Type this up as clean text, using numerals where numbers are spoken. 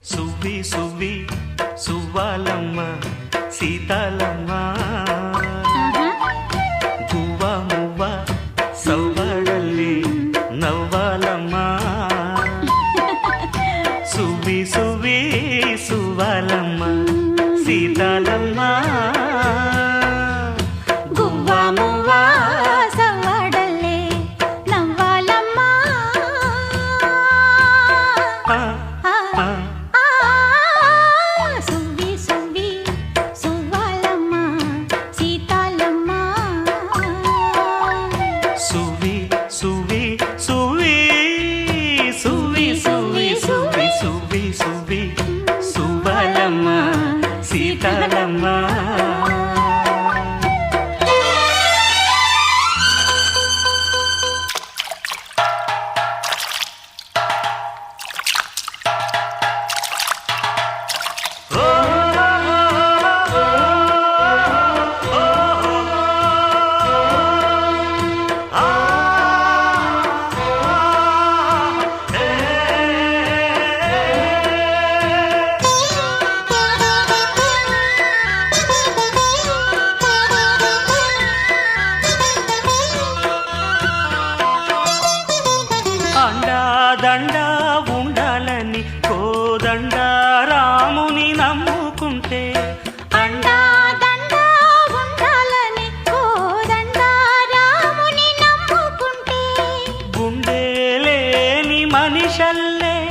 సువ్వి సువ్వి సువ్వాలమ్మ సీతాలమ్మ గువ్వ మువ్వ సవ్వడల్లి నవ్వాలమ్మ సువ్వి సువ్వి సువ్వాలమ్మ సీతాలమ్మ గువ్వ మువ్వ సవ్వడల్లి నవ్వాలమ్మ సువ్వి సువ్వి సువ్వాలమ్మ సీతాలమ్మ సువ్వి సువ్వి సువ్వి సువ్వి సువ్వి సువ్వి సువ్వి సువ్వి సువ్వాలమ్మ సీతాలమ్మ అండాదండా ఉండాలని కోదండ రాముని నమ్ముకుంటే